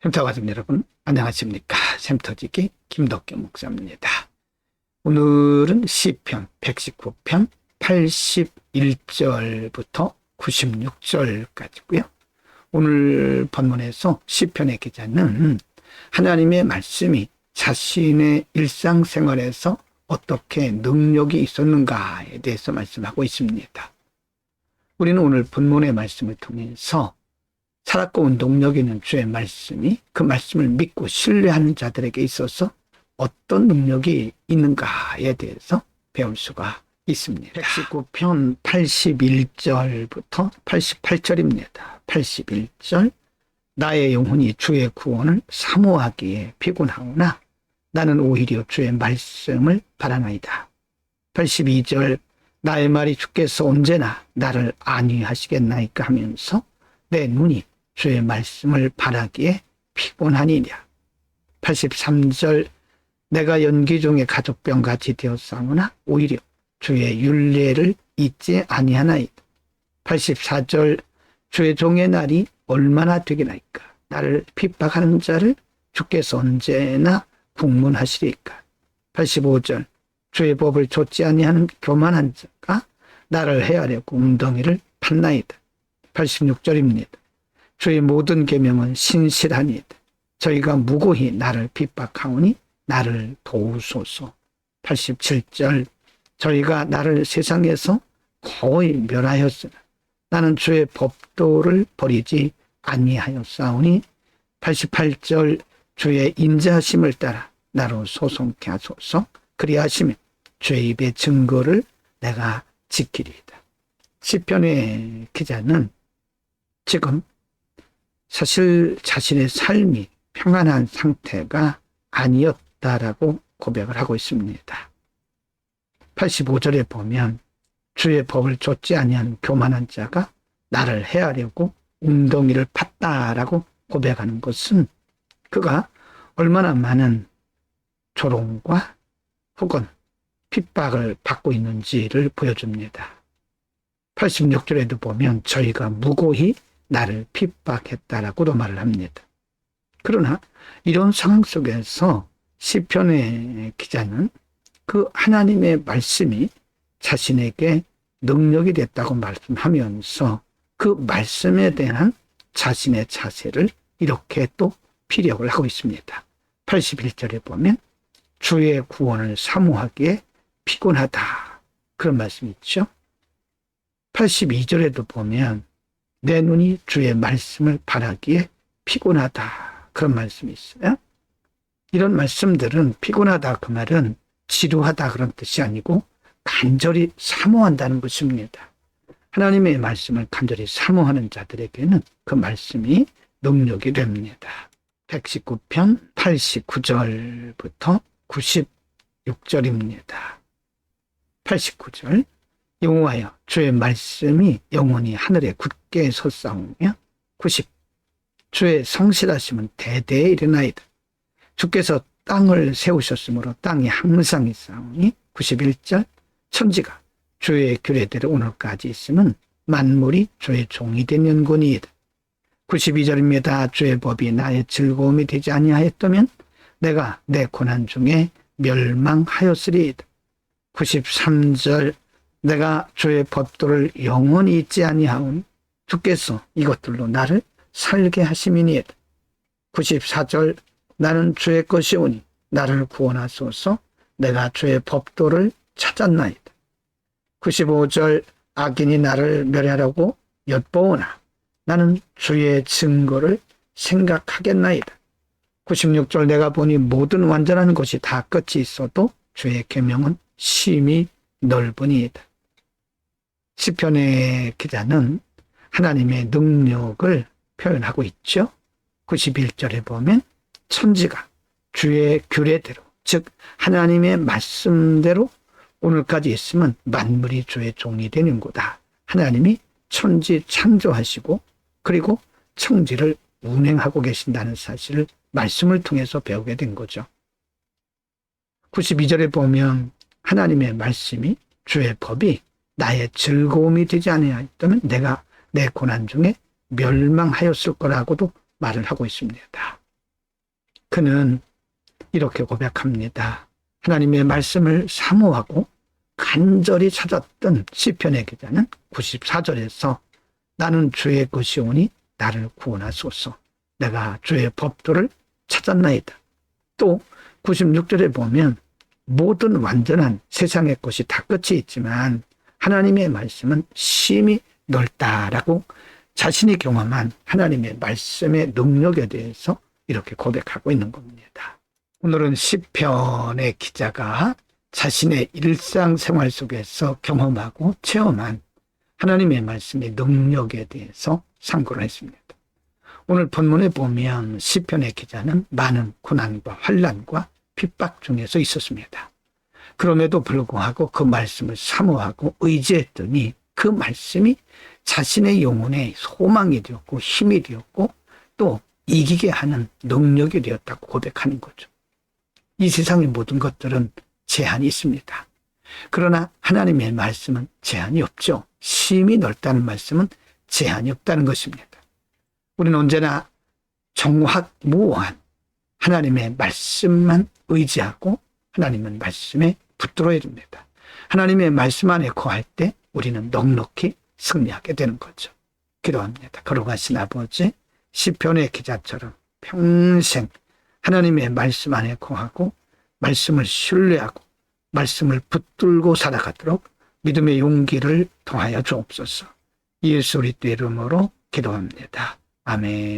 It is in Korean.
샘터 가족 여러분, 안녕하십니까? 샘터지기 김덕규 목사입니다. 오늘은 시편 119편 81절부터 96절까지고요. 오늘 본문에서 시편의 기자는 하나님의 말씀이 자신의 일상생활에서 어떻게 능력이 있었는가에 대해서 말씀하고 있습니다. 우리는 오늘 본문의 말씀을 통해서 살았고 운동력 있는 주의 말씀이 그 말씀을 믿고 신뢰하는 자들에게 있어서 어떤 능력이 있는가에 대해서 배울 수가 있습니다. 119편 81절부터 88절입니다. 81절 나의 영혼이 주의 구원을 사모하기에 피곤하오나 나는 오히려 주의 말씀을 바라나이다. 82절 나의 말이 주께서 언제나 나를 안위하시겠나이까 하면서 내 눈이 주의 말씀을 바라기에 피곤하니랴. 83절 내가 연기 중에 가족병같이 되었사오나 오히려 주의 율례를 잊지 아니하나이다. 84절 주의 종의 날이 얼마나 되겠나이까. 나를 핍박하는 자를 주께서 언제나 국문하시리까. 85절 주의 법을 좇지 아니하는 교만한 자가 나를 해하려고 웅덩이를 팠나이다. 86절입니다. 주의 모든 계명은 신실하니이다. 저희가 무고히 나를 핍박하오니 나를 도우소서. 87절 저희가 나를 세상에서 거의 멸하였으나 나는 주의 법도를 버리지 아니하였사오니. 88절 주의 인자하심을 따라 나로 소송케 하소서. 그리하시면 주의 입의 증거를 내가 지키리이다. 시편의 기자는 지금 사실 자신의 삶이 평안한 상태가 아니었다라고 고백을 하고 있습니다. 85절에 보면 주의 법을 좇지 아니하는 교만한 자가 나를 해하려고 웅덩이를 팠다라고 고백하는 것은 그가 얼마나 많은 조롱과 혹은 핍박을 받고 있는지를 보여줍니다. 86절에도 보면 저희가 무고히 나를 핍박했다라고도 말을 합니다. 그러나 이런 상황 속에서 시편의 기자는 그 하나님의 말씀이 자신에게 능력이 됐다고 말씀하면서 그 말씀에 대한 자신의 자세를 이렇게 또 피력을 하고 있습니다. 81절에 보면 주의 구원을 사모하기에 피곤하다. 그런 말씀이 있죠. 82절에도 보면 내 눈이 주의 말씀을 바라기에 피곤하다. 그런 말씀이 있어요. 이런 말씀들은 피곤하다 그 말은 지루하다 그런 뜻이 아니고 간절히 사모한다는 것입니다. 하나님의 말씀을 간절히 사모하는 자들에게는 그 말씀이 능력이 됩니다. 119편 89절부터 96절입니다. 89절 여호와여 주의 말씀이 영원히 하늘에 굳게 섰사오며. 90 주의 성실하심은 대대에 이르나이다. 주께서 땅을 세우셨으므로 땅이 항상 있사오니. 91절 천지가 주의 규례대로 오늘까지 있으면 만물이 주의 종이 된 연고니이다. 92절입니다. 주의 법이 나의 즐거움이 되지 아니하였다면 내가 내 고난 중에 멸망하였으리이다. 93절 내가 주의 법도를 영원히 잊지 아니하오니 주께서 이것들로 나를 살게 하심이니이다. 94절 나는 주의 것이오니 나를 구원하소서. 내가 주의 법도를 찾았나이다. 95절 악인이 나를 멸하려고 엿보오나 나는 주의 증거를 생각하겠나이다. 96절 내가 보니 모든 완전한 것이 다 끝이 있어도 주의 계명은 심히 넓으니이다. 시편의 기자는 하나님의 능력을 표현하고 있죠. 91절에 보면 천지가 주의 규례대로 즉 하나님의 말씀대로 오늘까지 있으면 만물이 주의 종이 되는 거다. 하나님이 천지 창조하시고 그리고 천지를 운행하고 계신다는 사실을 말씀을 통해서 배우게 된 거죠. 92절에 보면 하나님의 말씀이 주의 법이 나의 즐거움이 되지 아니하였다면 내가 내 고난 중에 멸망하였을 거라고도 말을 하고 있습니다. 그는 이렇게 고백합니다. 하나님의 말씀을 사모하고 간절히 찾았던 시편의 기자는 94절에서 나는 주의 것이오니 나를 구원하소서. 내가 주의 법도를 찾았나이다. 또 96절에 보면 모든 완전한 세상의 것이 다 끝이 있지만 하나님의 말씀은 심히 넓다라고 자신이 경험한 하나님의 말씀의 능력에 대해서 이렇게 고백하고 있는 겁니다. 오늘은 시편의 기자가 자신의 일상생활 속에서 경험하고 체험한 하나님의 말씀의 능력에 대해서 상고를 했습니다. 오늘 본문에 보면 시편의 기자는 많은 고난과 환난과 핍박 중에서 있었습니다. 그럼에도 불구하고 그 말씀을 사모하고 의지했더니 그 말씀이 자신의 영혼의 소망이 되었고 힘이 되었고 또 이기게 하는 능력이 되었다고 고백하는 거죠. 이 세상의 모든 것들은 제한이 있습니다. 그러나 하나님의 말씀은 제한이 없죠. 심히 넓다는 말씀은 제한이 없다는 것입니다. 우리는 언제나 정확무오한 하나님의 말씀만 의지하고 하나님의 말씀에 붙들어야 됩니다. 하나님의 말씀 안에 거할 때 우리는 넉넉히 승리하게 되는 거죠. 기도합니다. 거룩하신 아버지, 시편의 기자처럼 평생 하나님의 말씀 안에 거하고 말씀을 신뢰하고 말씀을 붙들고 살아가도록 믿음의 용기를 더하여 주옵소서. 예수 그리스도의 이름으로 기도합니다. 아멘.